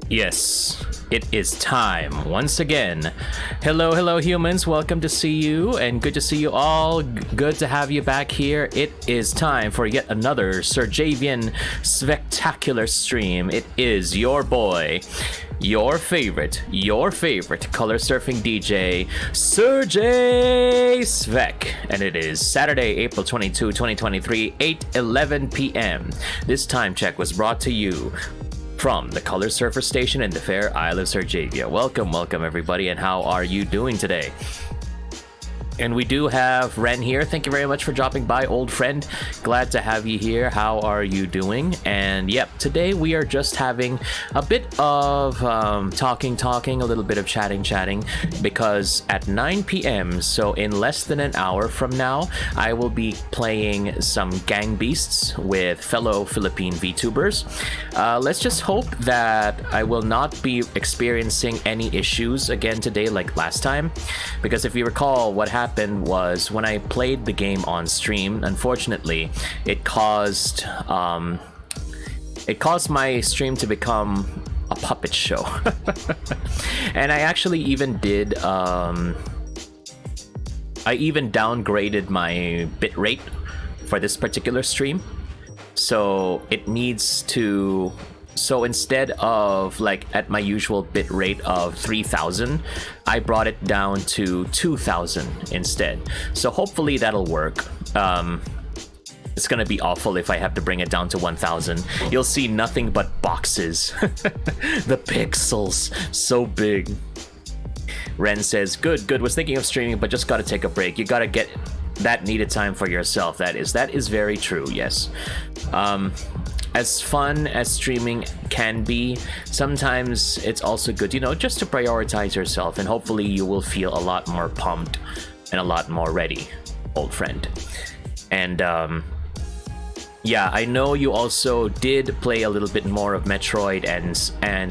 Yes, it is time once again. Hello humans, welcome to see you and good to see you all. Good to have you back here. It is time for yet another Serjavian spectacular stream. It is your boy, your favorite color surfing DJ, Serjay Svek, and it is Saturday, April 22, 2023, 8:11 p.m. This time check was brought to you from the Color Surfer Station in the fair Isle of Serjavia. Welcome everybody, and how are you doing today? And we do have Ren here. Thank you very much for dropping by, old friend. Glad to have you here. How are you doing? And yep, today we are just having a bit of talking, a little bit of chatting, because at 9 p.m., so in less than an hour from now, I will be playing some Gang Beasts with fellow Philippine VTubers. Let's just hope that I will not be experiencing any issues again today like last time, because if you recall, what happened was when I played the game on stream, unfortunately, it caused my stream to become a puppet show. And I actually even did I even downgraded my bitrate for this particular stream, so it needs to. So instead of like at my usual bit rate of 3000, I brought it down to 2000 instead. So hopefully that'll work. It's gonna be awful if I have to bring it down to 1000. You'll see nothing but boxes. The pixels, so big. Ren says, good, was thinking of streaming, but just gotta take a break. You gotta get that needed time for yourself. That is very true, yes. As fun as streaming can be, sometimes it's also good, just to prioritize yourself, and hopefully you will feel a lot more pumped and a lot more ready, old friend. And yeah, I know you also did play a little bit more of Metroid and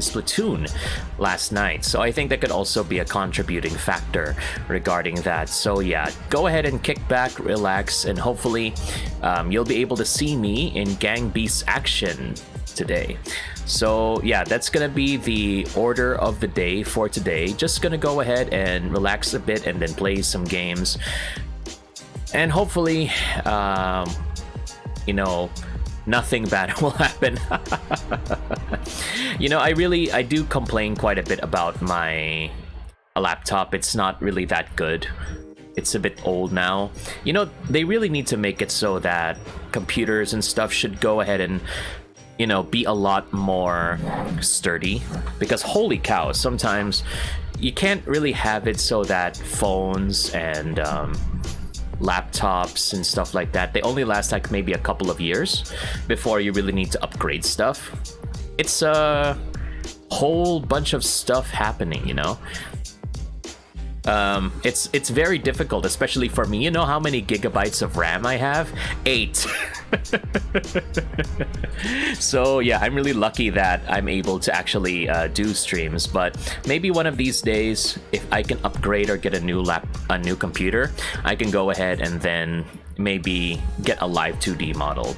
Splatoon last night, so I think that could also be a contributing factor regarding that. So yeah, go ahead and kick back, relax, and hopefully you'll be able to see me in Gang Beasts action today. So yeah, that's gonna be the order of the day for today. Just gonna go ahead and relax a bit and then play some games, and hopefully nothing bad will happen. I do complain quite a bit about my laptop. It's not really that good. It's a bit old now. They really need to make it so that computers and stuff should go ahead and be a lot more sturdy, because holy cow, sometimes you can't really have it so that phones and laptops and stuff like that, they only last like maybe a couple of years before you really need to upgrade stuff. It's a whole bunch of stuff happening, It's very difficult, especially for me. You know how many gigabytes of RAM I have? 8. So yeah, I'm really lucky that I'm able to actually do streams, but maybe one of these days, if I can upgrade or get a new computer, I can go ahead and then maybe get a live 2D model.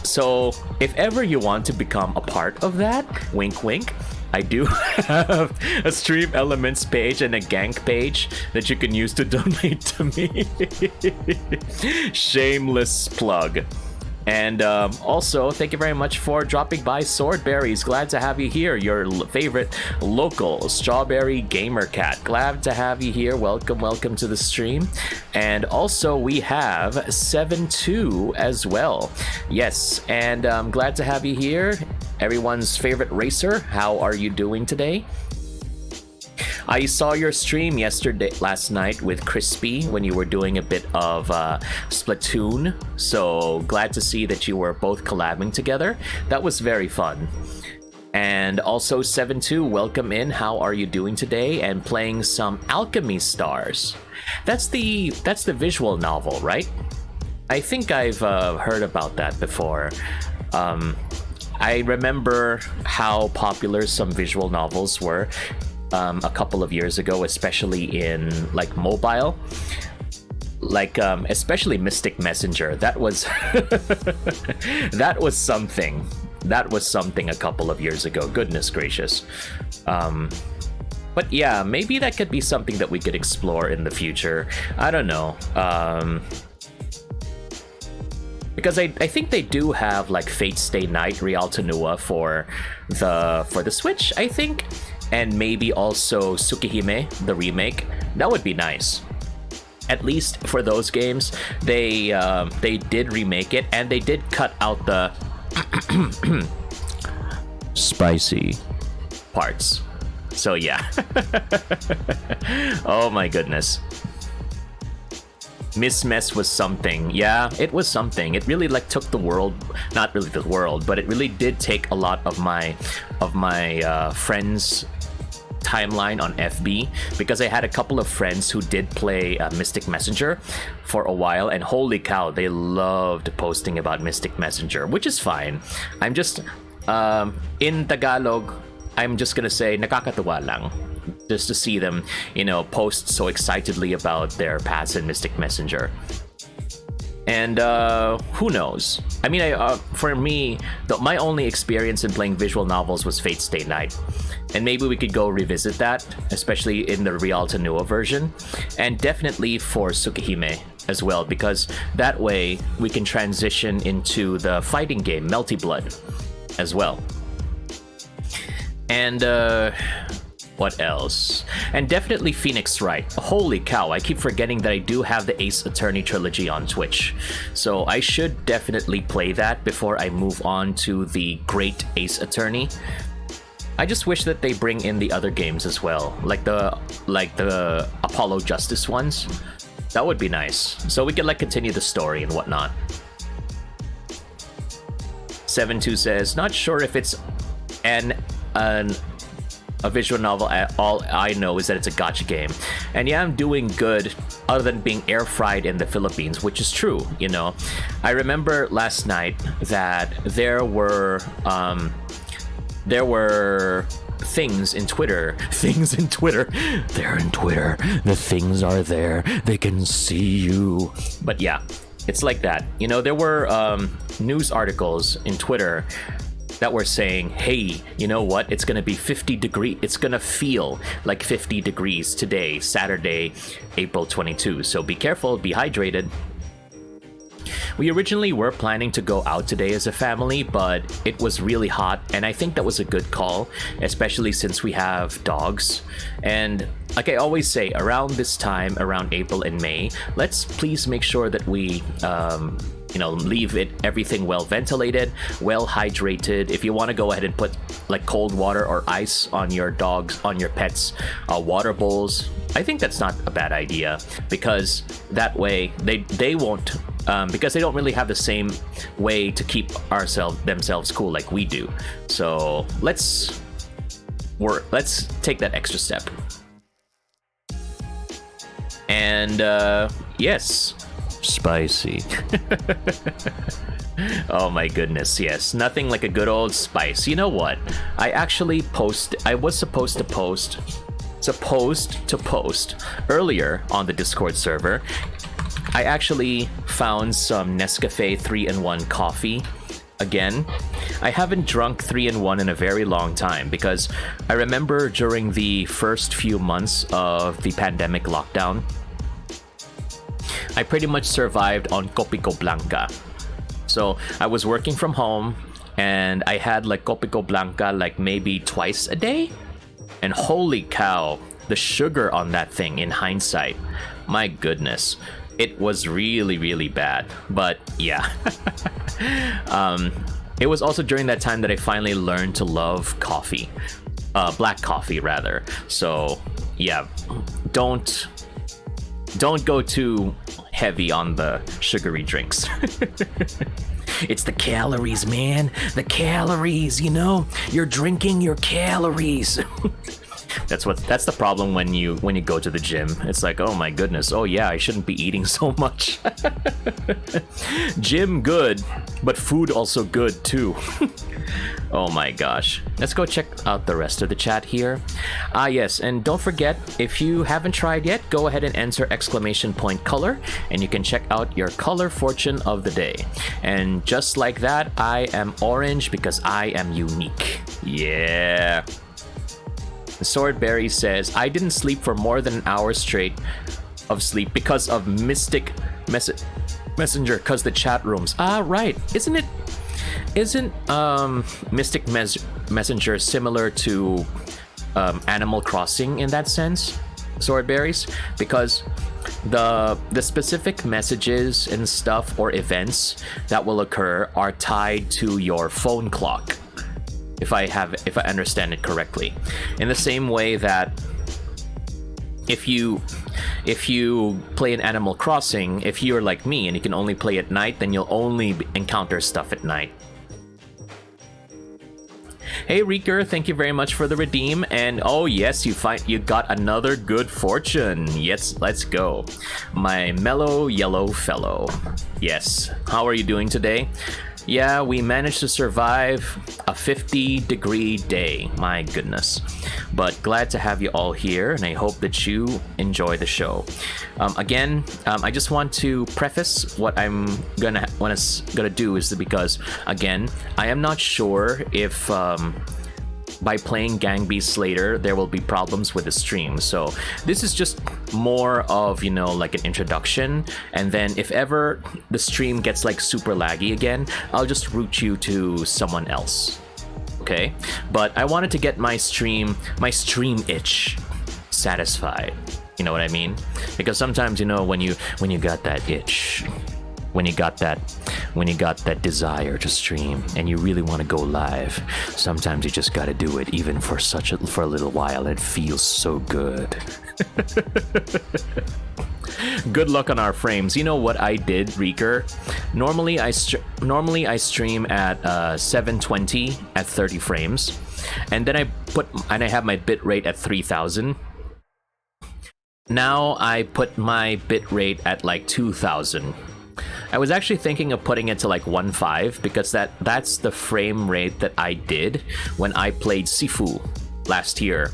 So if ever you want to become a part of that, wink wink, I do have a Stream Elements page and a Gank page that you can use to donate to me. Shameless plug. And also, thank you very much for dropping by, Swordberries. Glad to have you here. Your favorite local strawberry gamer cat. Glad to have you here. Welcome to the stream. And also, we have 7-2 as well. Yes, and I'm glad to have you here. Everyone's favorite racer. How are you doing today? I saw your stream last night with Crispy when you were doing a bit of Splatoon. So glad to see that you were both collabing together. That was very fun. And also 7-2, welcome in. How are you doing today? And playing some Alchemy Stars. That's the visual novel, right? I think I've heard about that before. I remember how popular some visual novels were a couple of years ago, especially in like mobile, like especially Mystic Messenger. That was that was something a couple of years ago. Goodness gracious. But yeah, maybe that could be something that we could explore in the future. I don't know. Because I think they do have like Fate Stay Night Real Tenua for the Switch, I think. And maybe also Tsukihime, the remake. That would be nice. At least for those games, they did remake it, and they did cut out the spicy parts. So yeah. Oh my goodness. Miss Mess was something. Yeah, it was something. It really like took the world, not really the world, but it really did take a lot of my friends' timeline on FB, because I had a couple of friends who did play Mystic Messenger for a while, and holy cow, they loved posting about Mystic Messenger, which is fine. I'm just in Tagalog, I'm just gonna say nakakatuwa lang, just to see them, you know, post so excitedly about their paths in Mystic Messenger. And who knows? I mean, for me, my only experience in playing visual novels was Fate Stay Night. And maybe we could go revisit that, especially in the Real Tenua version. And definitely for Tsukihime as well, because that way we can transition into the fighting game, Melty Blood, as well. And what else? And definitely Phoenix Wright. Holy cow, I keep forgetting that I do have the Ace Attorney trilogy on Twitch. So I should definitely play that before I move on to the Great Ace Attorney. I just wish that they bring in the other games as well, like the Apollo Justice ones. That would be nice. So we could like continue the story and whatnot. 7-2 says, not sure if it's a visual novel. All I know is that it's a gacha game. And yeah, I'm doing good other than being air fried in the Philippines, which is true, you know. I remember last night that there were things in Twitter. They're in Twitter. The things are there. They can see you. But yeah, it's like that. You know, there were news articles in Twitter that were saying, hey, you know what? It's going to be 50 degrees. It's going to feel like 50 degrees today, Saturday, April 22. So be careful, be hydrated. We originally were planning to go out today as a family, but it was really hot, and I think that was a good call, especially since we have dogs. And like I always say, around this time, around April and May, let's please make sure that we leave everything well ventilated, well hydrated. If you want to go ahead and put like cold water or ice on your dogs, on your pets' water bowls, I think that's not a bad idea, because that way they won't, because they don't really have the same way to keep themselves cool like we do. So let's take that extra step. And yes, spicy. Oh my goodness, yes, nothing like a good old spice. You know what? I was supposed to post earlier on the Discord server. I actually found some Nescafe 3-in-1 coffee again, I haven't drunk 3-in-1 in a very long time because I remember during the first few months of the pandemic lockdown, I pretty much survived on Copico Blanca. So I was working from home and I had like Copico Blanca like maybe twice a day. And holy cow, the sugar on that thing in hindsight, my goodness, it was really, really bad. But yeah. It was also during that time that I finally learned to love coffee. Black coffee, rather. So yeah, don't go too heavy on the sugary drinks. It's the calories, man. The calories, you know? You're drinking your calories. That's the problem when you go to the gym. It's like, oh my goodness, oh yeah, I shouldn't be eating so much. Gym good, but food also good too. Oh my gosh. Let's go check out the rest of the chat here. Yes, and don't forget, if you haven't tried yet, go ahead and enter !color, and you can check out your color fortune of the day. And just like that, I am orange because I am unique. Yeah. Swordberry says, I didn't sleep for more than an hour straight of sleep because of Mystic Messenger, because the chat rooms. Right. Isn't Mystic Messenger similar to Animal Crossing in that sense, Swordberries? Because the specific messages and stuff or events that will occur are tied to your phone clock. If I understand it correctly, in the same way that if you play an Animal Crossing, if you're like me and you can only play at night, then you'll only encounter stuff at night. Hey Reeker, thank you very much for the redeem, and oh yes, you got another good fortune. Yes, let's go, my mellow yellow fellow. Yes, how are you doing today? Yeah, we managed to survive a 50-degree day. My goodness. But glad to have you all here, and I hope that you enjoy the show. Again, I just want to preface what I'm gonna do is because, again, I am not sure if by playing Gang Beasts later, there will be problems with the stream. So this is just more of, you know, like an introduction. And then if ever the stream gets like super laggy again, I'll just route you to someone else. Okay? But I wanted to get my stream itch satisfied. You know what I mean? Because sometimes, you know, when you got that itch, when you got that desire to stream and you really want to go live, sometimes you just got to do it even for a little while. It feels so good. Good luck on our frames. You know what I did, Reeker? Normally I stream at 720 at 30 frames, and then I have my bitrate at 3000. Now I put my bitrate at like 2000. I was actually thinking of putting it to like 1.5 because that's the frame rate that I did when I played Sifu last year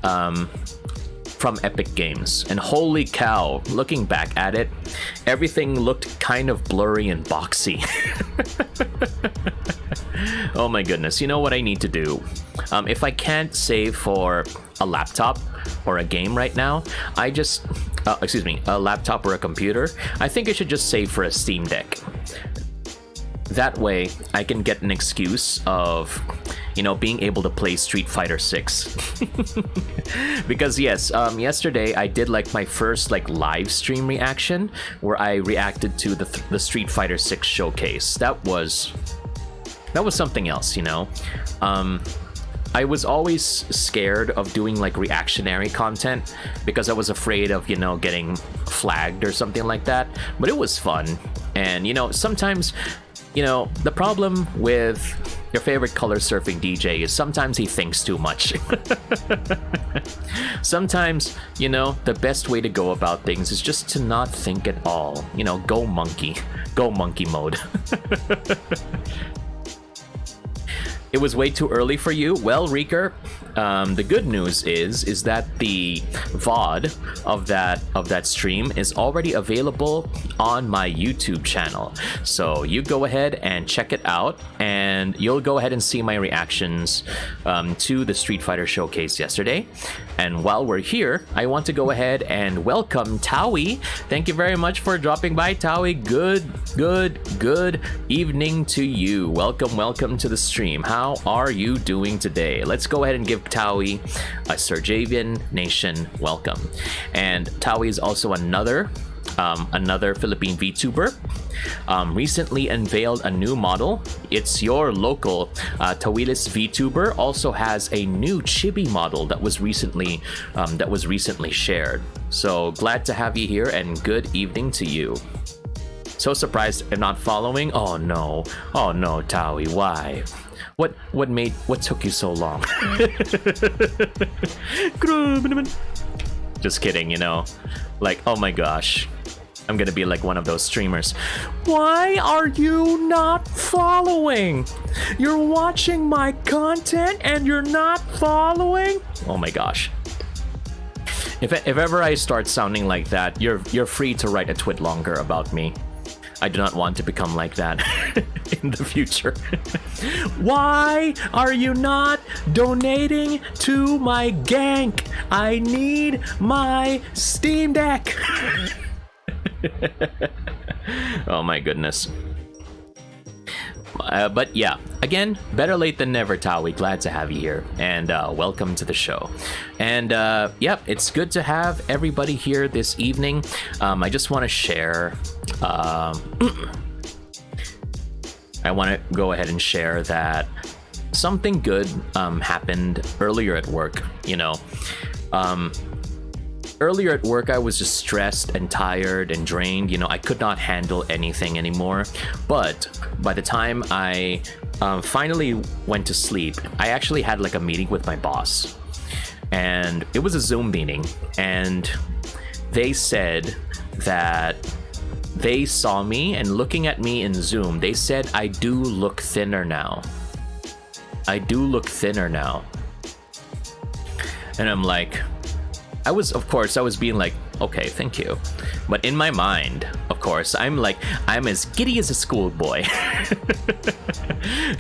from Epic Games. And holy cow, looking back at it, everything looked kind of blurry and boxy. Oh my goodness, you know what I need to do? If I can't save for a laptop or a game right now, I just a laptop or a computer, I think I should just save for a Steam Deck. That way I can get an excuse of, you know, being able to play Street Fighter 6. Because yes, yesterday I did like my first like live stream reaction where I reacted to the Street Fighter 6 showcase. That was something else, you know. I was always scared of doing like reactionary content because I was afraid of, you know, getting flagged or something like that. But it was fun. And, you know, sometimes, you know, the problem with your favorite color surfing DJ is sometimes he thinks too much. Sometimes, you know, the best way to go about things is just to not think at all. You know, go monkey mode. It was way too early for you. Well, Reeker, the good news is that the VOD of that stream is already available on my YouTube channel. So you go ahead and check it out, and you'll go ahead and see my reactions to the Street Fighter showcase yesterday. And while we're here, I want to go ahead and welcome Towie. Thank you very much for dropping by, Towie. Good evening to you. Welcome to the stream. How are you doing today? Let's go ahead and give Towie a Serjavian Nation welcome. And Towie is also another Philippine VTuber. Recently unveiled a new model. It's your local Tawilis VTuber. Also has a new chibi model that was recently shared. So glad to have you here, and good evening to you. So surprised I'm not following. Oh no, Towie, why? What took you so long? Just kidding, you know. Like, oh my gosh, I'm gonna be like one of those streamers. Why are you not following? You're watching my content and you're not following? Oh my gosh. If ever I start sounding like that, you're free to write a tweet longer about me. I do not want to become like that in the future. Why are you not donating to my gank? I need my Steam Deck. Oh my goodness. But yeah, again, better late than never, Towie. Glad to have you here, and welcome to the show. And yep, it's good to have everybody here this evening. I just want to share. I want to go ahead and share that something good happened earlier at work. You know, earlier at work, I was just stressed and tired and drained. You know, I could not handle anything anymore. But by the time I finally went to sleep, I actually had like a meeting with my boss. And it was a Zoom meeting. And they said that they saw me, and looking at me in Zoom, they said I do look thinner now. I do look thinner now. And I'm like, I was being like, okay, thank you. But in my mind, of course, I'm as giddy as a schoolboy.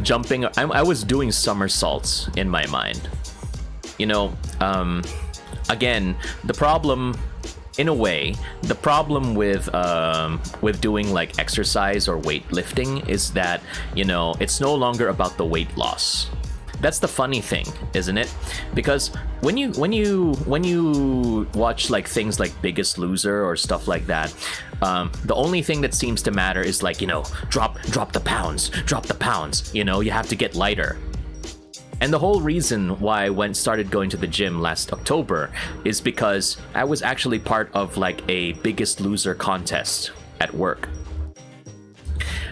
Jumping, I was doing somersaults in my mind. You know, again, the problem with doing like exercise or weightlifting is that, you know, it's no longer about the weight loss. That's the funny thing, isn't it? Because when you watch like things like Biggest Loser or stuff like that, the only thing that seems to matter is like, you know, drop the pounds. You know, you have to get lighter. And the whole reason why I started going to the gym last October is because I was actually part of like a Biggest Loser contest at work.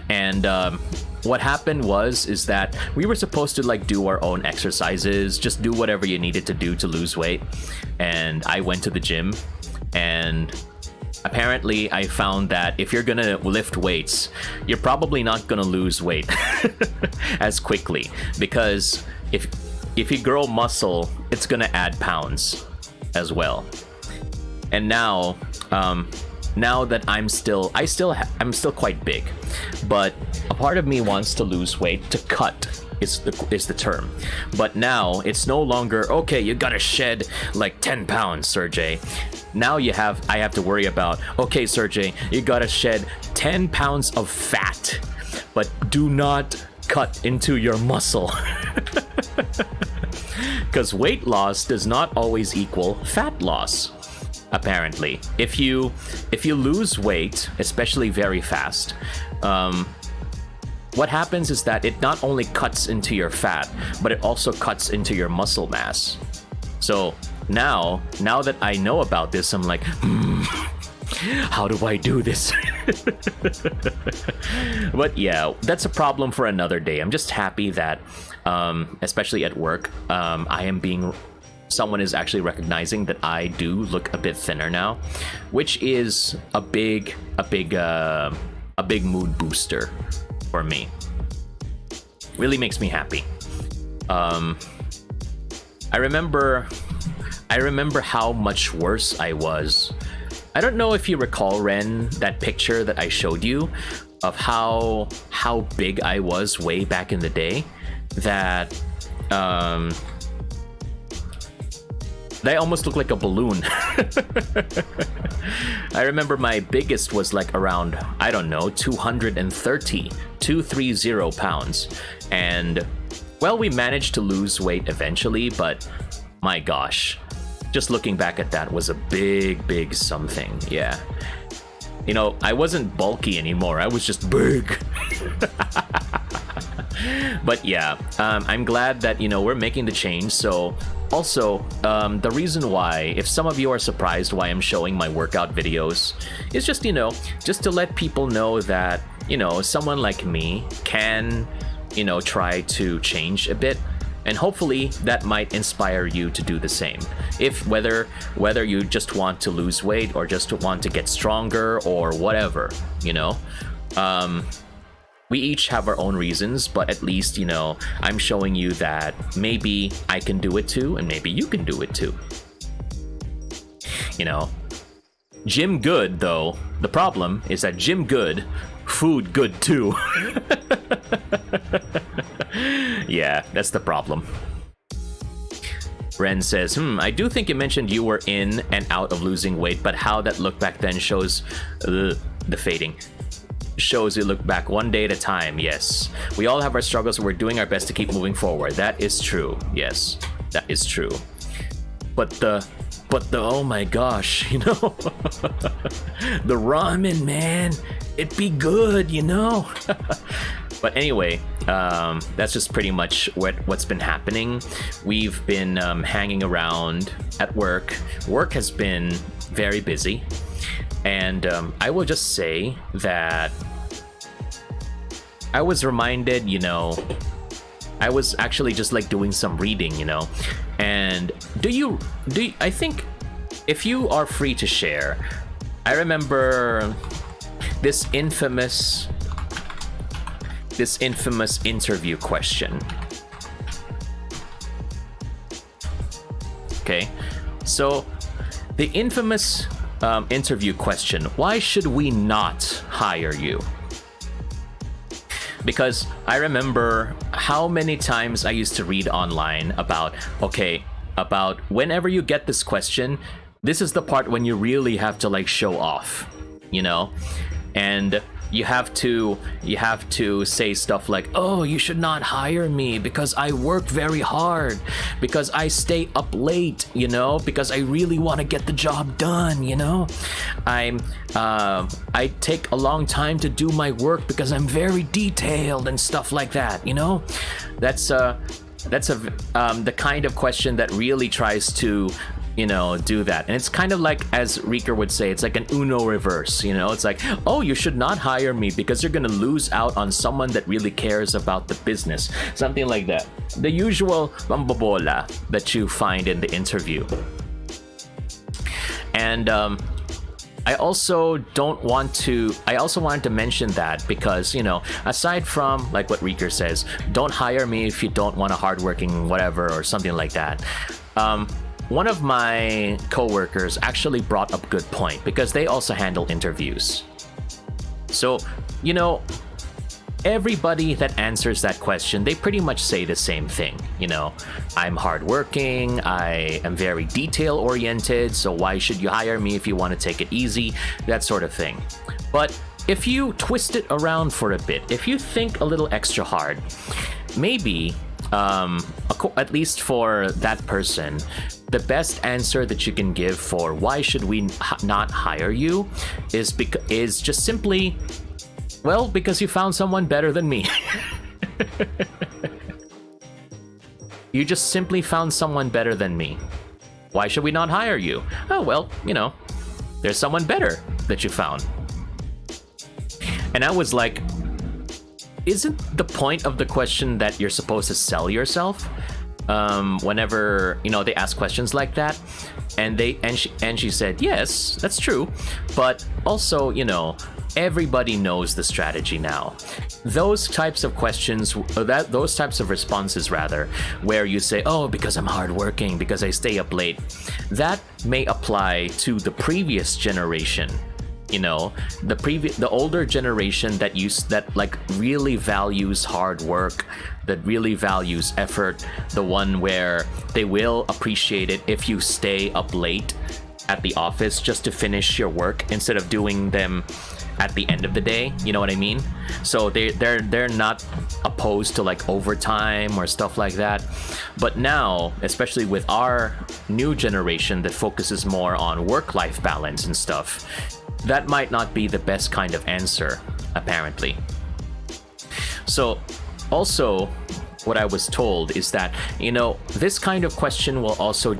And what happened is that we were supposed to like do our own exercises, just do whatever you needed to do to lose weight. And I went to the gym, and apparently I found that if you're gonna lift weights, you're probably not gonna lose weight as quickly, because if you grow muscle, it's gonna add pounds as well. And now that I'm still quite big, but a part of me wants to lose weight. To cut is the term. But now it's no longer, okay, you gotta shed like 10 pounds, Serjay. Now I have to worry about, okay, Serjay, you gotta shed 10 pounds of fat, but do not cut into your muscle. Because weight loss does not always equal fat loss. Apparently, if you lose weight, especially very fast, what happens is that it not only cuts into your fat, but it also cuts into your muscle mass. So now that I know about this, I'm like, how do I do this? But yeah, that's a problem for another day. I'm just happy that, especially at work, someone is actually recognizing that I do look a bit thinner now, which is a big mood booster for me. Really makes me happy. I remember how much worse I was. I don't know if you recall, Ren, that picture that I showed you of how big I was way back in the day. That they almost look like a balloon. I remember my biggest was like around, I don't know, 230 pounds. And, well, we managed to lose weight eventually, but my gosh, just looking back at that was a big something, yeah. You know, I wasn't bulky anymore, I was just big. But yeah, I'm glad that, you know, we're making the change. So also, the reason why, if some of you are surprised why I'm showing my workout videos, is just, you know, just to let people know that, you know, someone like me can, you know, try to change a bit. And hopefully that might inspire you to do the same. If whether you just want to lose weight or just want to get stronger or whatever, you know. We each have our own reasons, but at least, you know, I'm showing you that maybe I can do it too, and maybe you can do it too. You know, gym good, though. The problem is that gym good, food good too. Yeah, that's the problem. Ren says, I do think you mentioned you were in and out of losing weight, but how that looked back then shows the fading. Shows you look back one day at a time. Yes, we all have our struggles, and we're doing our best to keep moving forward. That is true. Yes, that is true. But the oh my gosh, you know, the ramen, man, it be good, you know. But anyway, that's just pretty much what's been happening. We've been hanging around at work. Work has been very busy. And I will just say that I was reminded, you know, I was actually just like doing some reading, you know. And I think if you are free to share, I remember this infamous interview question. Okay, so the infamous interview question: why should we not hire you? Because I remember how many times I used to read online about whenever you get this question, this is the part when you really have to like show off, you know, and you have to say stuff like, oh, you should not hire me because I work very hard, because I stay up late, you know, because I really want to get the job done, you know. I take a long time to do my work because I'm very detailed and stuff like that, you know. That's the kind of question that really tries to, you know, do that. And it's kind of like, as Reeker would say, it's like an Uno reverse, you know. It's like, oh, you should not hire me because you're gonna lose out on someone that really cares about the business, something like that. The usual bambobola that you find in the interview. And I also wanted to mention that because, you know, aside from like what Reeker says, don't hire me if you don't want a hardworking whatever or something like that. One of my coworkers actually brought up a good point because they also handle interviews. So, you know, everybody that answers that question, they pretty much say the same thing. You know, I'm hardworking, I am very detail oriented, so why should you hire me if you want to take it easy? That sort of thing. But if you twist it around for a bit, if you think a little extra hard, maybe, at least for that person, the best answer that you can give for why should we not hire you is just simply, well, because you found someone better than me. You just simply found someone better than me. Why should we not hire you? Oh, well, you know, there's someone better that you found. And I was like, isn't the point of the question that you're supposed to sell yourself? Whenever, you know, they ask questions like that, and she said, yes, that's true, but also, you know, everybody knows the strategy now. Those types of questions, those types of responses rather, where you say, oh, because I'm hardworking, because I stay up late, that may apply to the previous generation. You know, the older generation that like really values hard work, that really values effort, the one where they will appreciate it if you stay up late at the office just to finish your work instead of doing them at the end of the day. You know what I mean? So they're not opposed to like overtime or stuff like that. But now, especially with our new generation that focuses more on work-life balance and stuff, that might not be the best kind of answer, apparently. So also, what I was told is that, you know, this kind of question will also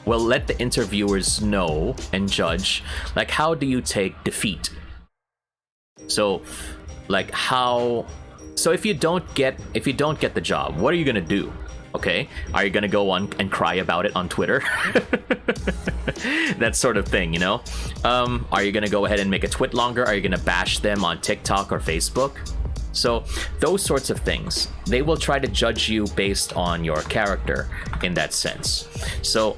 will let the interviewers know and judge, like, how do you take defeat? So, like, if you don't get the job, what are you gonna do? Okay, are you gonna go on and cry about it on Twitter? That sort of thing, you know? Are you gonna go ahead and make a twit longer? Are you gonna bash them on TikTok or Facebook? So those sorts of things, they will try to judge you based on your character in that sense. So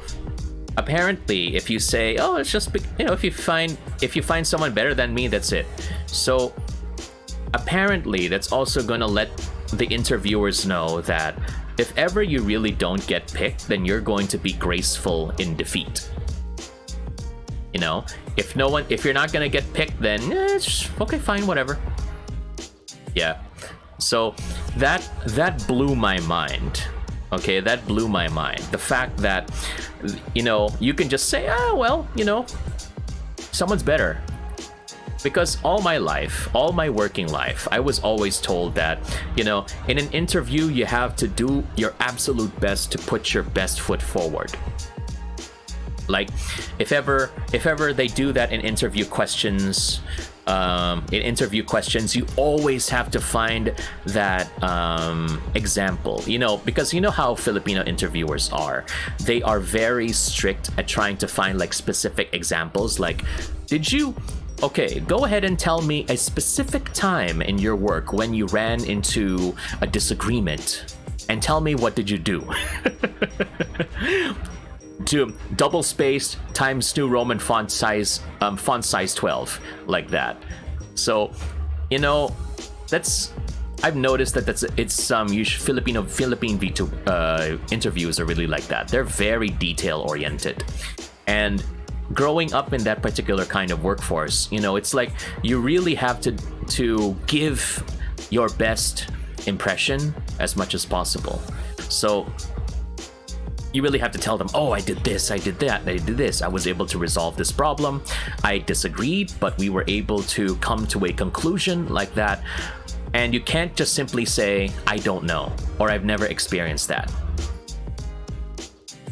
apparently, if you say, oh, it's just, you know, if you find someone better than me, that's it. So apparently that's also gonna let the interviewers know that if ever you really don't get picked, then you're going to be graceful in defeat. You know, if you're not gonna get picked, then it's okay, fine, whatever. Yeah. So that blew my mind. Okay, that blew my mind. The fact that, you know, you can just say, well, you know, someone's better. Because all my working life, I was always told that, you know, in an interview, you have to do your absolute best to put your best foot forward. Like, if ever they do that in interview questions, you always have to find that example, you know, because you know how Filipino interviewers are. They are very strict at trying to find like specific examples. Like, okay, go ahead and tell me a specific time in your work when you ran into a disagreement, and tell me what did you do. To double spaced Times New Roman font size 12, like that. So, you know, I've noticed that it's Philippine VTuber interviews are really like that. They're very detail oriented, and growing up in that particular kind of workforce, you know, it's like you really have to give your best impression as much as possible. So you really have to tell them, oh, I did this, I did that, I did this, I was able to resolve this problem, I disagreed, but we were able to come to a conclusion, like that. And you can't just simply say, I don't know, or I've never experienced that.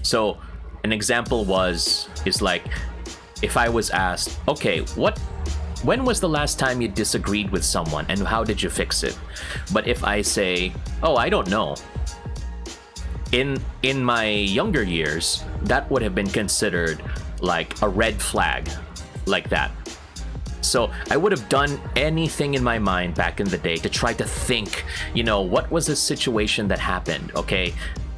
So an example is like, if I was asked, okay, when was the last time you disagreed with someone and how did you fix it? But if I say, oh, I don't know, in my younger years, that would have been considered like a red flag, like that. So I would have done anything in my mind back in the day to try to think, you know, what was the situation that happened, okay?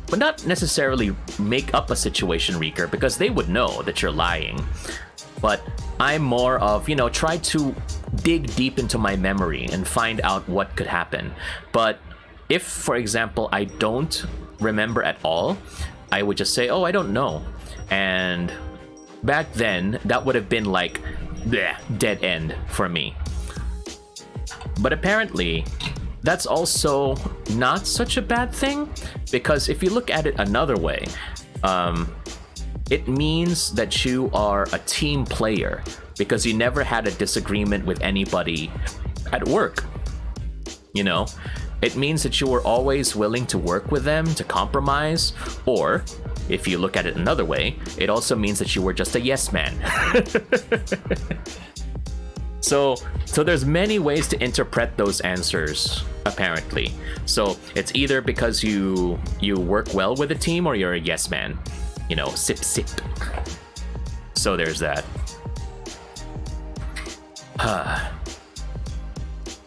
But not necessarily make up a situation, Reeker, because they would know that you're lying. But I'm more of, you know, try to dig deep into my memory and find out what could happen. But if, for example, I don't remember at all, I would just say, oh, I don't know. And back then, that would have been like, bleh, dead end for me. But apparently, that's also not such a bad thing, because if you look at it another way, it means that you are a team player because you never had a disagreement with anybody at work. You know, it means that you were always willing to work with them, to compromise, or if you look at it another way, it also means that you were just a yes man. So there's many ways to interpret those answers, apparently. So it's either because you work well with a team or you're a yes man. You know, sip. So there's that.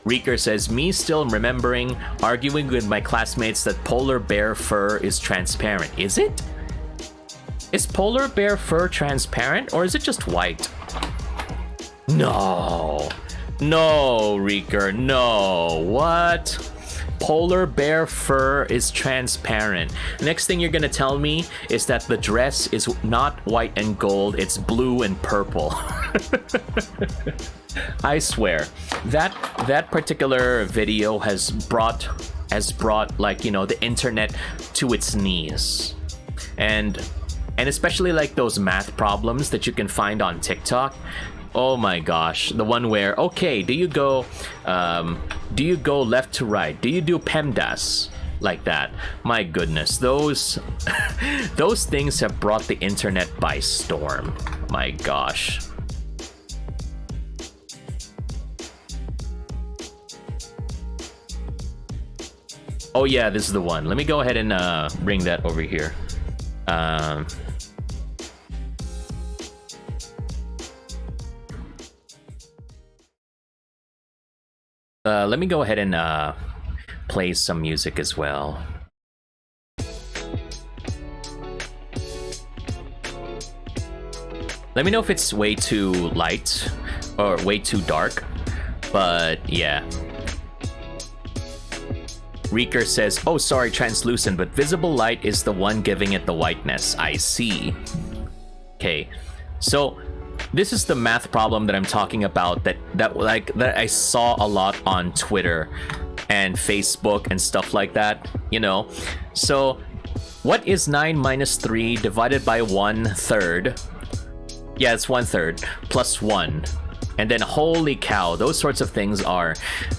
Reeker says, me still remembering arguing with my classmates that polar bear fur is transparent. Is it? Is polar bear fur transparent, or is it just white? No. No, Reeker, no. What? Polar bear fur is transparent. Next thing you're gonna tell me is that the dress is not white and gold, it's blue and purple. I swear, that particular video has brought like, you know, the internet to its knees. And especially like those math problems that you can find on TikTok. Oh my gosh, the one where, okay, do you go left to right? Do you do PEMDAS? Like that? My goodness, those things have brought the internet by storm. My gosh. Oh yeah, this is the one. Let me go ahead and bring that over here. Let me go ahead and play some music as well. Let me know if it's way too light or way too dark, but yeah. Reeker says, oh sorry, translucent, but visible light is the one giving it the whiteness. I see. Okay, so this is the math problem that I'm talking about that I saw a lot on Twitter and Facebook and stuff like that, you know. So what is 9 minus 3 divided by 1/3? Yeah, it's 1/3 plus 1. And then holy cow, those sorts of things are,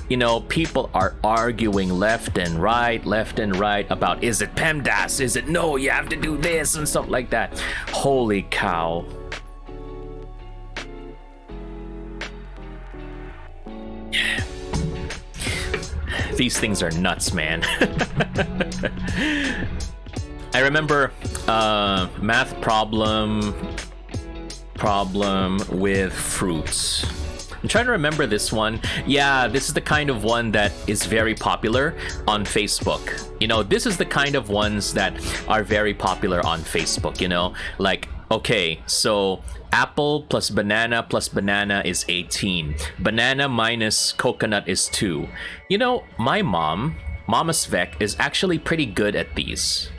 you know, people are arguing left and right about, is it PEMDAS? Is it no, you have to do this and stuff like that. Holy cow. These things are nuts, man. I remember math problem with fruits. I'm trying to remember this one. Yeah, this is the kind of one that is very popular on Facebook. You know, this is the kind of ones that are very popular on Facebook, you know? Like, okay, so apple plus banana is 18. Banana minus coconut is 2. You know, my Mama Svek, is actually pretty good at these.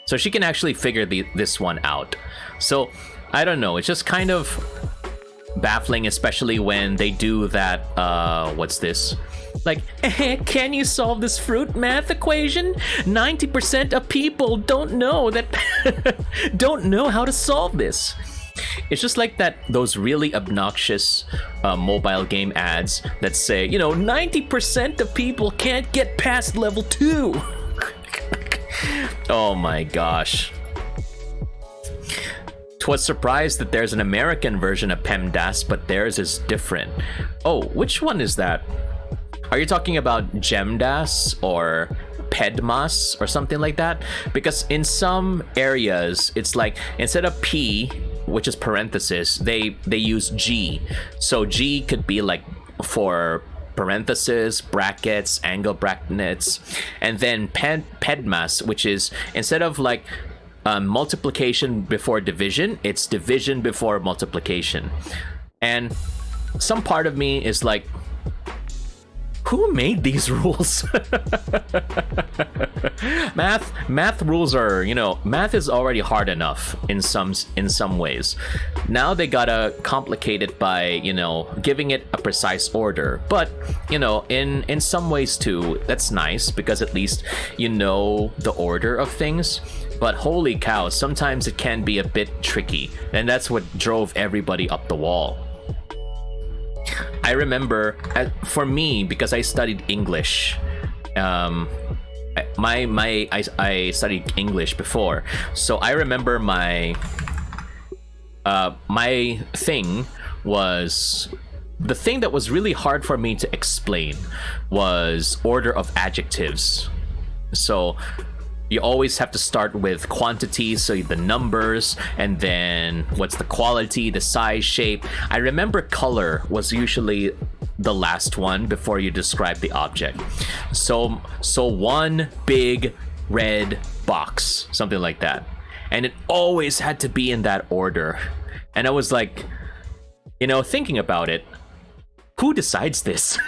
So she can actually figure this one out. So, I don't know, it's just kind of baffling, especially when they do that, what's this? Like, can you solve this fruit math equation? 90% of people don't know how to solve this. It's just like those really obnoxious mobile game ads that say, you know, 90% of people can't get past level 2. Oh my gosh. Was surprised that there's an American version of PEMDAS, but theirs is different. Oh, which one is that? Are you talking about GEMDAS or PEDMAS or something like that? Because in some areas, it's like instead of P, which is parenthesis, they use G. So G could be like for parentheses, brackets, angle brackets, and then PEDMAS, which is instead of like multiplication before division, it's division before multiplication. And some part of me is like, who made these rules? math rules are, you know, math is already hard enough in some ways. Now they gotta complicate it by, you know, giving it a precise order. But, you know, in some ways too, that's nice because at least you know the order of things. But holy cow, sometimes it can be a bit tricky, and that's what drove everybody up the wall. I remember, for me, because I studied English, I studied English before, so I remember my thing was, the thing that was really hard for me to explain was order of adjectives. So you always have to start with quantity, so the numbers, and then what's the quality, the size, shape. I remember color was usually the last one before you describe the object. So one big red box, something like that, and it always had to be in that order. And I was like, thinking about it, who decides this?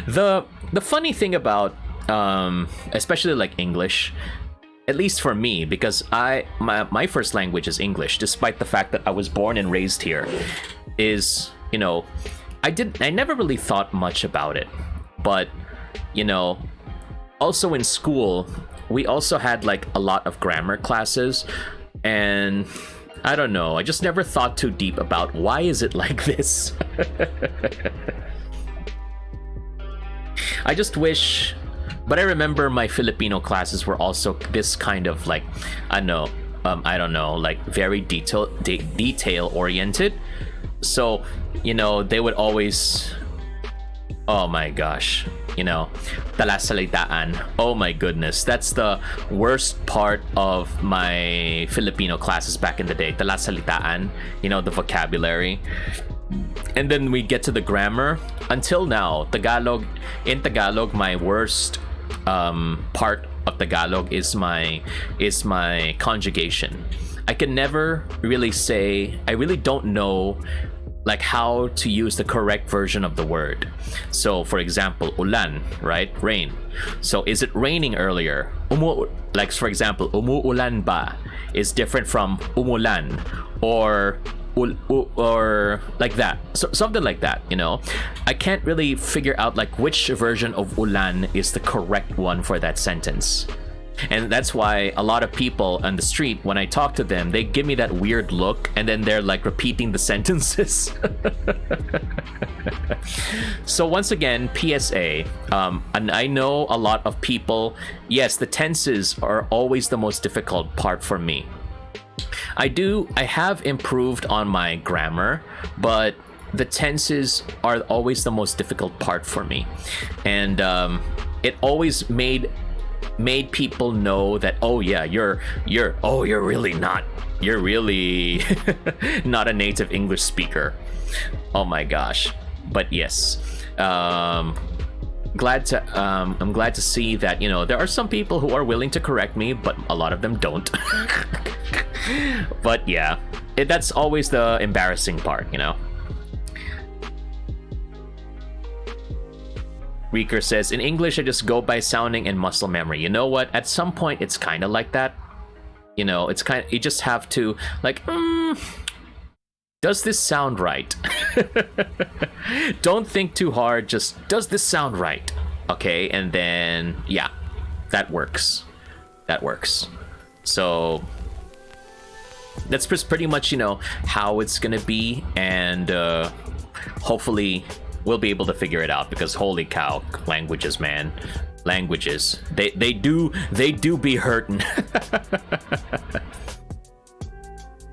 The funny thing about especially like English, at least for me, because my first language is English, despite the fact that I was born and raised here, is I never really thought much about it. But also in school we also had like a lot of grammar classes, and I don't know, I just never thought too deep about why is it like this. I just wish. But I remember my Filipino classes were also this kind of like, I don't know, like very detail oriented. So, they would always, oh my gosh, talasalitaan. Oh my goodness, that's the worst part of my Filipino classes back in the day. Talasalitaan, the vocabulary. And then we get to the grammar. Until now, in Tagalog, my worst part of Tagalog is my conjugation. I can never really say, I really don't know like how to use the correct version of the word. So for example, ulan, right? Rain. So is it raining earlier? Like for example, umuulan ba is different from umulan, or like that, so something like that. I can't really figure out like which version of ulan is the correct one for that sentence. And that's why a lot of people on the street, when I talk to them, they give me that weird look, and then they're like repeating the sentences. So once again, PSA, and I know a lot of people, yes, the tenses are always the most difficult part for me. I have improved on my grammar, but the tenses are always the most difficult part for me. And it always made people know that, oh yeah, you're really not a native English speaker. Oh my gosh. But yes, I'm glad to see that there are some people who are willing to correct me, but a lot of them don't. But yeah, that's always the embarrassing part. Reeker says, in English I just go by sounding and muscle memory. You know what, at some point it's kind of like that. It's kind of, you just have to like, does this sound right? Don't think too hard, just does this sound right? Okay, and then yeah, that works. So that's pretty much how it's gonna be, and hopefully we'll be able to figure it out, because holy cow, languages, man, they do be hurting.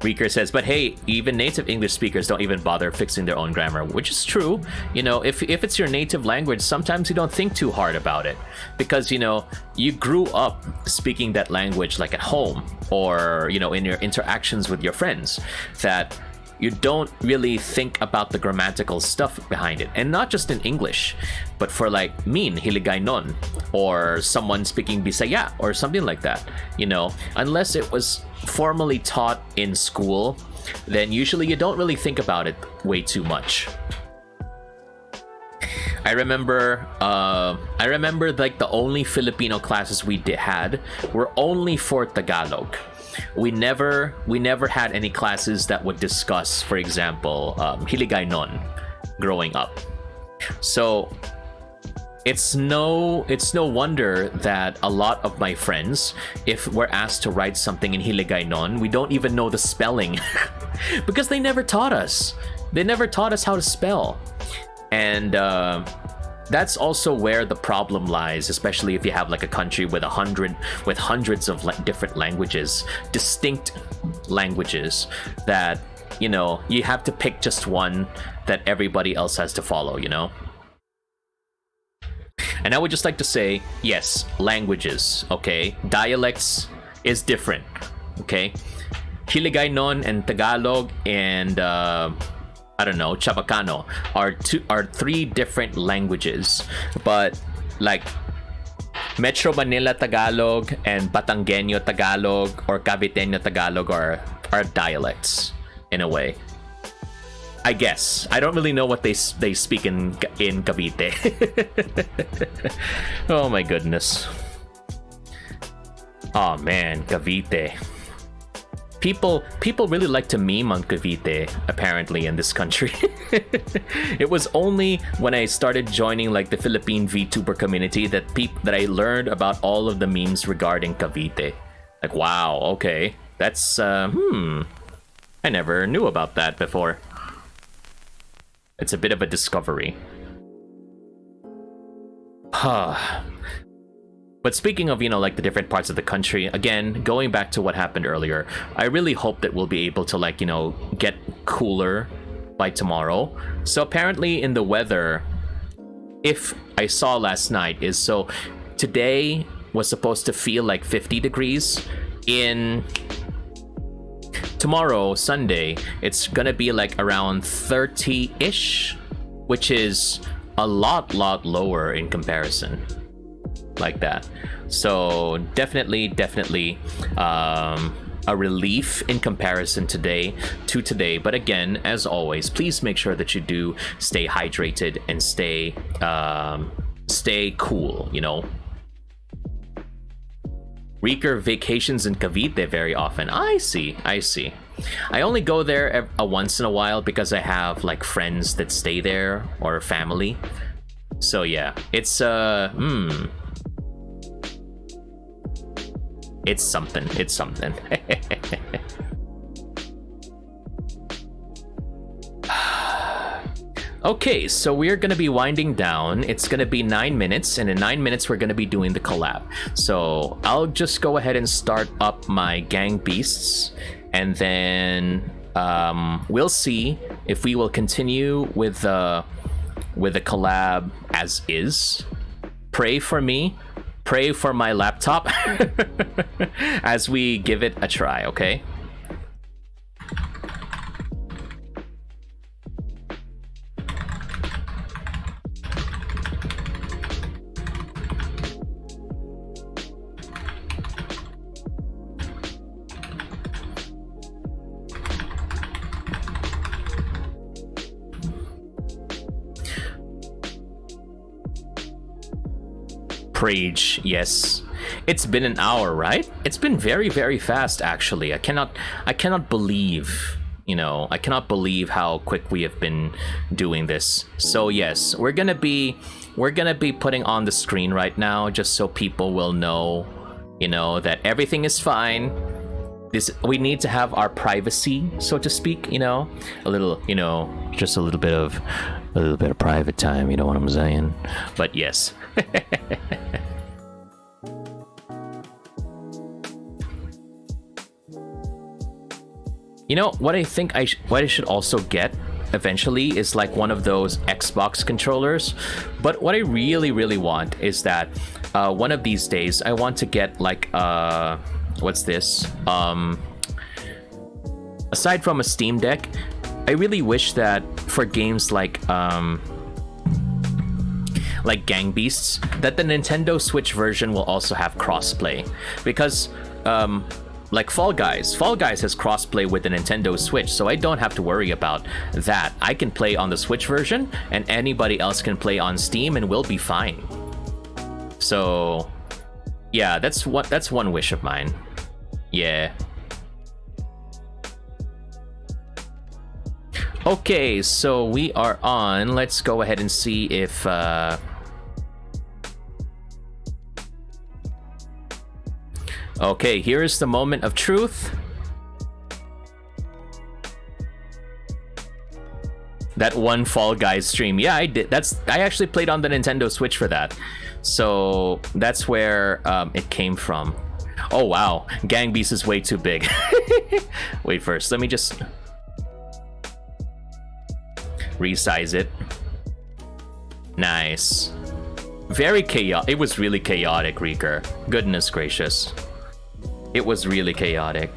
Reeker says, but hey, even native English speakers don't even bother fixing their own grammar, which is true. If it's your native language, sometimes you don't think too hard about it, because you grew up speaking that language like at home, or in your interactions with your friends, that you don't really think about the grammatical stuff behind it. And not just in English, but for like min, hiligaynon, or someone speaking Bisaya or something like that. Unless it was formally taught in school, then usually you don't really think about it way too much. I remember like the only Filipino classes we had were only for Tagalog. We never had any classes that would discuss, for example, hiligaynon growing up. So it's no wonder that a lot of my friends, if we're asked to write something in hiligaynon, we don't even know the spelling because they never taught us. They never taught us how to spell. And that's also where the problem lies, especially if you have like a country with hundreds of different languages, distinct languages, that you have to pick just one that everybody else has to follow. And I would just like to say, yes, languages, okay? Dialects is different, okay? Hiligaynon and Tagalog and I don't know, Chabacano are three different languages, but like Metro Manila Tagalog and Batangueño Tagalog or Caviteño Tagalog are dialects in a way. I guess. I don't really know what they speak in Cavite. Oh my goodness. Oh man, Cavite. People really like to meme on Cavite, apparently, in this country. It was only when I started joining like the Philippine VTuber community that I learned about all of the memes regarding Cavite. Like, wow, okay. That's I never knew about that before. It's a bit of a discovery. But speaking of, like the different parts of the country, again, going back to what happened earlier, I really hope that we'll be able to like, get cooler by tomorrow. So apparently in the weather, if I saw last night, is so today was supposed to feel like 50 degrees. In tomorrow, Sunday, it's gonna be like around 30-ish, which is a lot lower in comparison. Like that. So definitely a relief in comparison to today. But again, as always, please make sure that you do stay hydrated and stay cool, Reeker vacations in Cavite very often. I see. I only go there once in a while because I have like friends that stay there or family. So yeah, it's It's something. Okay, so we're gonna be winding down. It's gonna be 9 minutes, and in 9 minutes we're gonna be doing the collab. So I'll just go ahead and start up my gang beasts, and then we'll see if we will continue with the collab as is. Pray for me. Pray for my laptop as we give it a try, okay? Rage, yes. It's been an hour, right? It's been very, very fast, actually. I cannot believe, I cannot believe how quick we have been doing this. So yes, we're gonna be putting on the screen right now, just so people will know, that everything is fine. We need to have our privacy, so to speak, a little, just a little bit of private time, you know what I'm saying? But yes. What I think what I should also get eventually is like one of those Xbox controllers. But what I really, really want is that one of these days I want to get like what's this? Aside from a Steam Deck, I really wish that for games like Gang Beasts, that the Nintendo Switch version will also have crossplay, because like Fall Guys has crossplay with the Nintendo Switch, so I don't have to worry about that. I can play on the Switch version, and anybody else can play on Steam, and we'll be fine. So yeah, that's one wish of mine. Yeah. Okay, so we are on. Let's go ahead and see if okay, here is the moment of truth. That one Fall Guys stream. Yeah, I did. I actually played on the Nintendo Switch for that. So that's where it came from. Oh wow, Gang Beast is way too big. Wait first, let me just resize it. Nice. Very chaotic. It was really chaotic, Reeker. Goodness gracious. It was really chaotic.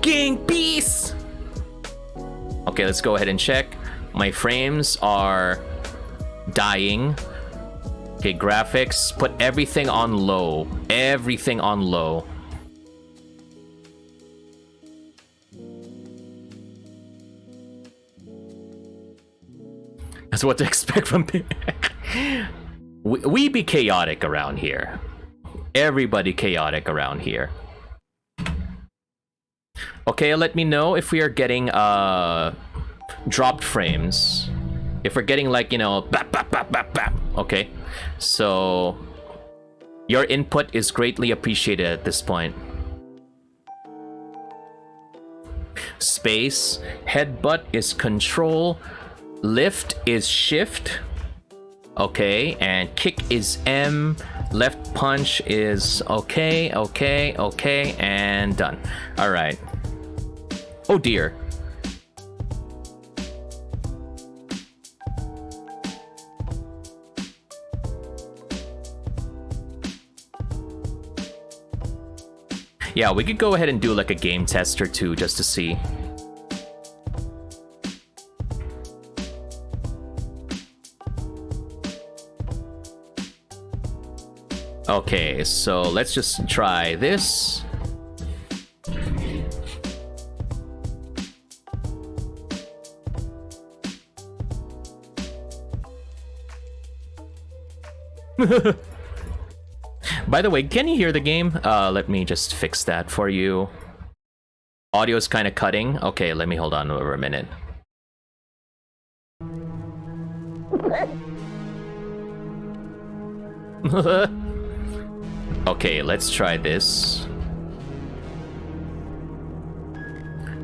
King peace! Okay, let's go ahead and check. My frames are dying. Okay, graphics. Put everything on low. Everything on low. That's what to expect from me. We be chaotic around here. Everybody chaotic around here. Okay, let me know if we are getting dropped frames. If we're getting like, you know, bap, bap, bap, bap, bap. Okay, so your input is greatly appreciated at this point. Space, headbutt is control, lift is shift. Okay, and kick is M, left punch is okay, okay, okay, and done. All right. Oh dear. Yeah, we could go ahead and do like a game test or two just to see. Okay, so let's just try this. By the way, can you hear the game? Let me just fix that for you. Audio's kind of cutting. Okay, let me hold on over a minute. Okay, let's try this.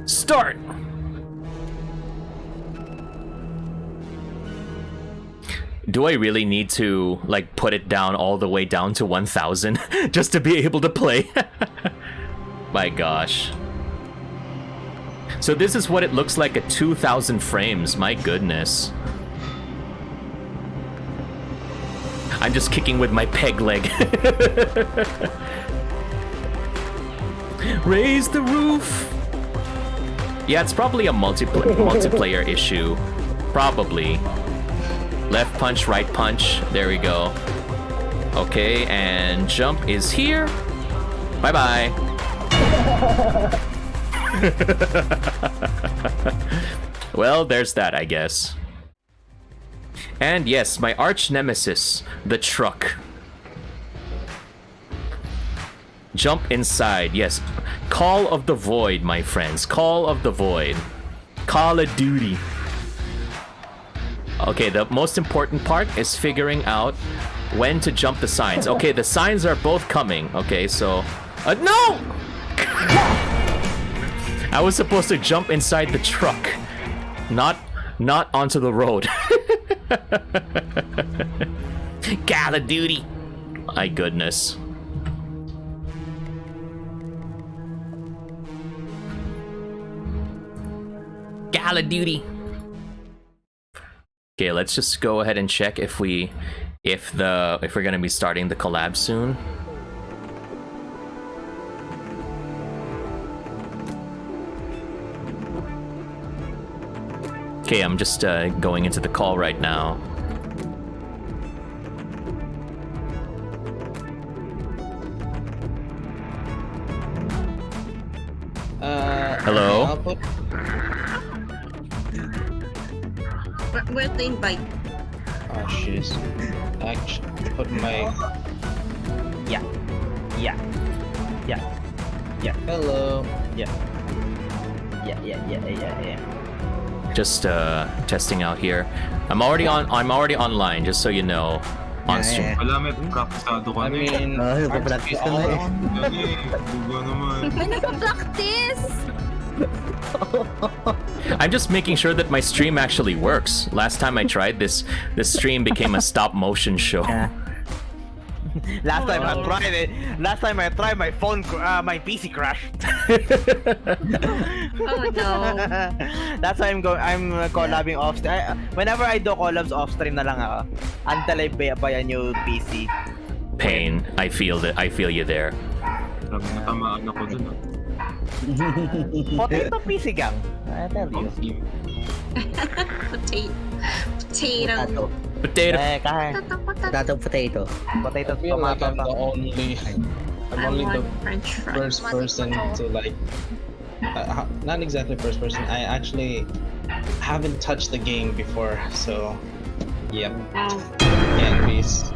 Start! Do I really need to, like, put it down all the way down to 1000 just to be able to play? My gosh. So this is what it looks like at 2000 frames, my goodness. I'm just kicking with my peg leg. Raise the roof! Yeah, it's probably a multiplayer issue. Probably. Left punch, right punch. There we go. Okay, and jump is here. Bye-bye. Well, there's that, I guess. And yes, my arch nemesis, the truck. Jump inside, yes. Call of the Void, my friends. Call of the Void. Call of Duty. Okay, the most important part is figuring out when to jump the signs. Okay, the signs are both coming. Okay, so... no! I was supposed to jump inside the truck. Not onto the road. Call of Duty. My goodness. Call of Duty. Okay, let's just go ahead and check if we're gonna be starting the collab soon. Okay, I'm just going into the call right now. Hello? Where's the invite? Oh, jeez. Actually, put my... Yeah. Hello. Yeah. Just testing out here. I'm already online, just so you know. On stream. Wala, may praktisado ka I na eh. mean... Nagpa-practice ka na eh. Dali, dugo naman. May nagpa-practice! I'm just making sure that my stream actually works. Last time I tried this stream became a stop motion show. Yeah. Last time I tried it. Last time I tried, my phone, my PC crashed. Oh no. That's why I'm collabing off. Whenever I do collabs off stream na lang ako. Until I buy a new PC. Pain. I feel you there. Grabe, natamaan ako dun. Potato PC gang. I tell you. Potato. Potato. Potato. Kahit Potato. I potato, feel like tomato. I'm only the French fries. first person to like. Not exactly first person. I actually haven't touched the game before, so. Yep. Wow. Yeah, peace.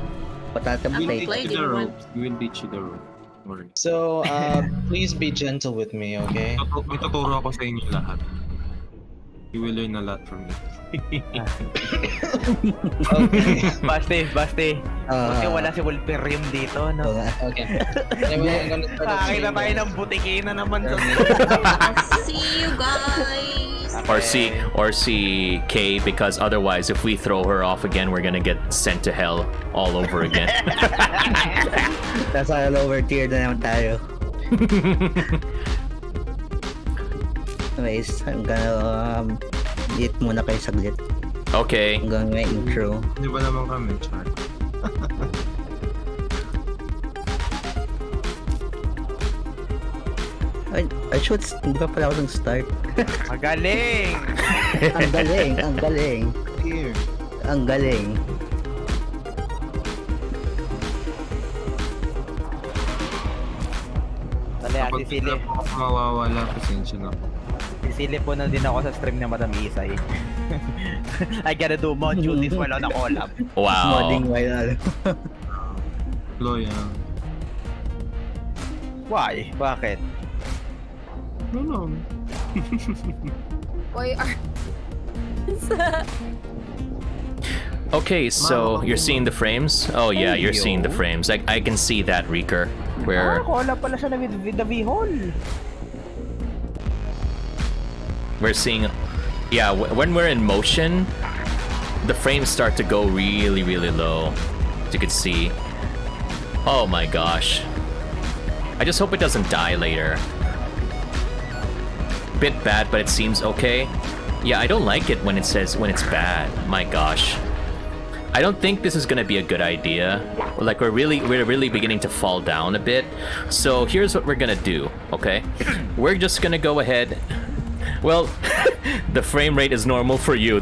I've We'll played teach you the it ropes. We will teach you the ropes. Don't worry. So, please be gentle with me, okay? May tuturo ako sa inyo lahat. You will learn a lot from me. Okay. Basti. Kasi wala si Wolperium dito, no? Okay. Anyway, I'm gonna start the Pakakita stream, tayo guys. ng butiki na naman to. See you guys. Or see Kay, because otherwise, if we throw her off again, we're gonna get sent to hell all over again. Nasa lower tier na naman tayo. Anyways, I'm gonna eat muna kayo saglit. Okay. I'm gonna may intro. Di ba naman kami, Char? I should, di ba pala ako start? Magaling! Ang galing, ang galing. Here. Ang galing. Dali, Kapag sisili. bigla po ako mawawala, pasensya na po. Sisili po na din ako sa stream ni Madam Isay. I gotta do mod duties while on a collab. Wow. Modding while Loya. Why? Bakit? No. Why are... Okay, so you're seeing the frames? Oh yeah, you're seeing the frames. I can see that, Reeker. Where Collab pala siya na with the V-hole. we're seeing, yeah, when we're in motion, the frames start to go really, really low. As you can see. Oh my gosh. I just hope it doesn't die later. Bit bad, but it seems okay. Yeah, I don't like it when it says when it's bad. My gosh. I don't think this is gonna be a good idea. Like we're really beginning to fall down a bit. So here's what we're gonna do, okay? We're just gonna go ahead. Well, the frame rate is normal for you.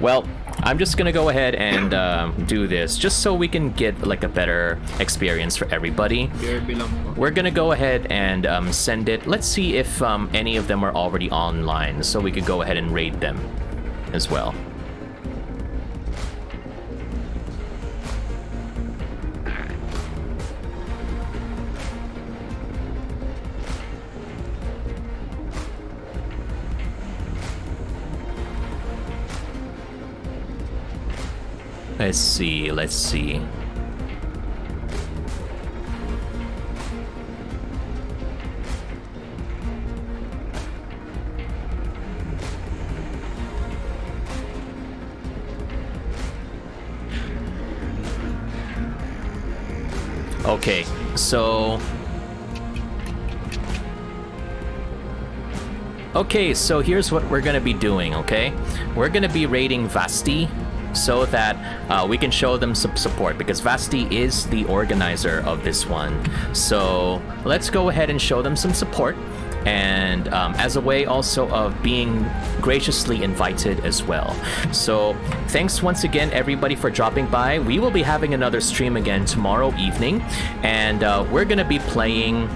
Well, I'm just gonna go ahead and do this just so we can get like a better experience for everybody. BRB lang po. We're gonna go ahead and send it. Let's see if any of them are already online, so we could go ahead and raid them as well. Let's see. Okay, so... Okay, so here's what we're gonna be doing, okay? We're gonna be raiding Vasti so that we can show them some support, because Vasti is the organizer of this one. So let's go ahead and show them some support, and as a way also of being graciously invited as well. So thanks once again everybody for dropping by. We will be having another stream again tomorrow evening, and we're gonna be playing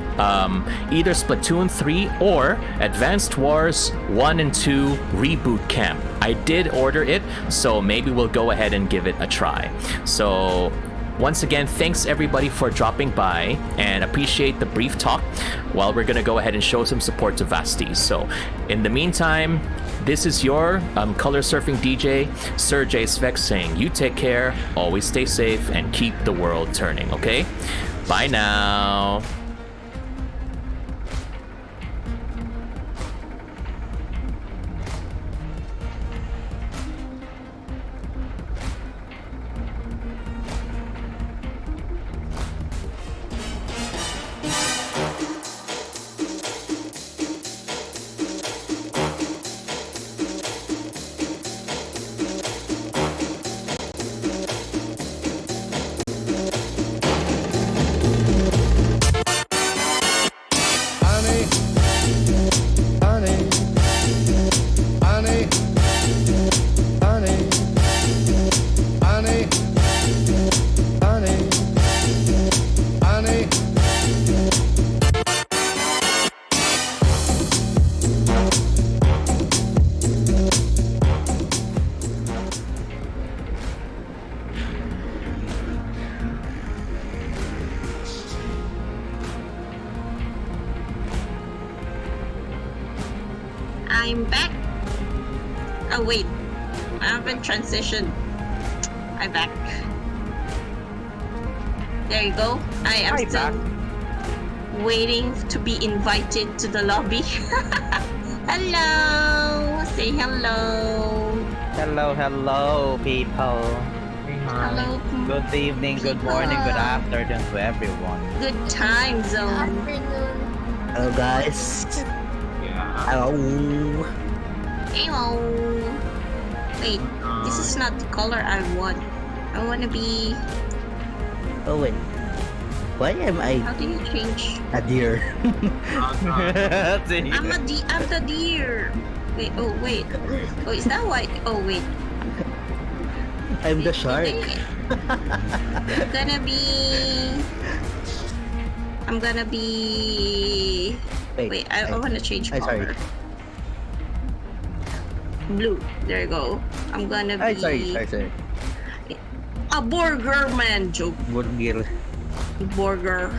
either Splatoon 3 or Advanced Wars 1 and 2 Reboot Camp. I did order it, so maybe we'll go ahead and give it a try. So once again, thanks everybody for dropping by, and appreciate the brief talk while we're gonna go ahead and show some support to Vasti. So in the meantime, this is your color surfing DJ, Serjay Svek, saying you take care, always stay safe, and keep the world turning, okay? Bye now. I'm back. Oh wait, I haven't transitioned. I'm back. There you go. I am Hi, still waiting to be invited to the lobby. Hello. Say hello. Hello, people. Hello. Good evening, good morning, good afternoon to everyone. Good time zone. Afternoon. Hello guys. Yeah. Hello. Hello. Wait, this is not the color I want. I want to be. Oh wait. Why am I How do you change? a deer? See? I'm the deer. Wait. Oh wait. Oh, is that white? Oh wait. I'm the shark. I'm gonna be. Wait, I want to change I'm color. sorry. Blue. There you go. I'm gonna be. Sorry. A burger man joke. Burger. Burger.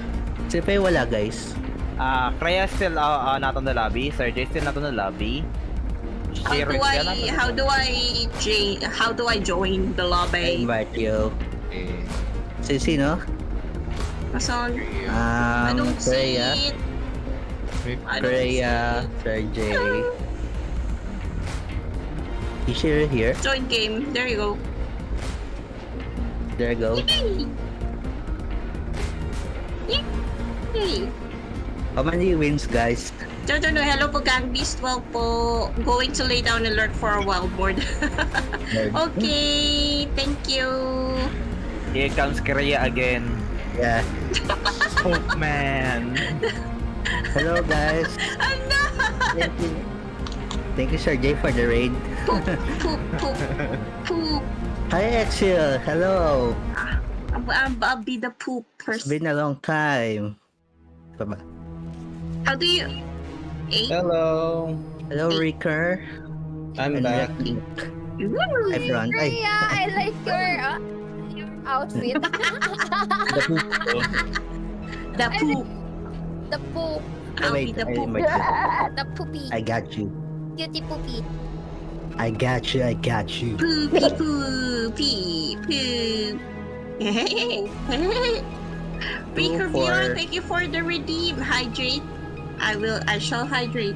Siyempre wala guys. Kreya still not on the lobby. Serjay still not on the lobby. Sharon still not on the How do I join the I lobby? invite you. Sino? Mason. I don't see Freya. it. I don't see Freya. it. Serjay. Is she here? Join game. There you go. There you go. Yay! Yay! How many wins guys? No, hello po Gang Beast. Well po, going to lay down and lurk for a wild board. Okay, thank you. Here comes Kreya again. Yeah. Spoke man. Hello guys. I'm not. Thank you Serjay for the raid. Poop. Hi Exil. Hello. I'll be the poop It's person. been a long time. Baba. How do you? Eh? Hello. Hello Ricker. I'm back. Hi Fran. Ay, Rhea, I like your outfit. The poop. The poop. I'll be wait, the I poop. invite you. The poopy. I got you. Cutie poopy. I got you. Poopy. Ricker viewer, thank you for the redeem. Hydrate. I shall hydrate.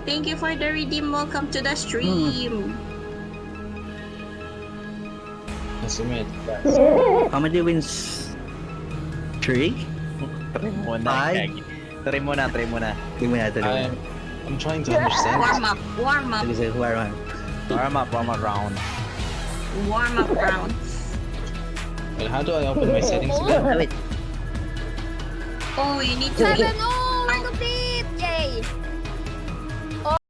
Thank you for the redeem. Welcome to the stream. Submit. How many wins? 3? Try muna. Five? Try muna. Hindi mo natin. I'm trying to understand. Warm up. Sige, warm up. Warm up round. Warm up round. Well, how do I open my settings again? Wait. Oh, you need to. Seven, oh, look at this.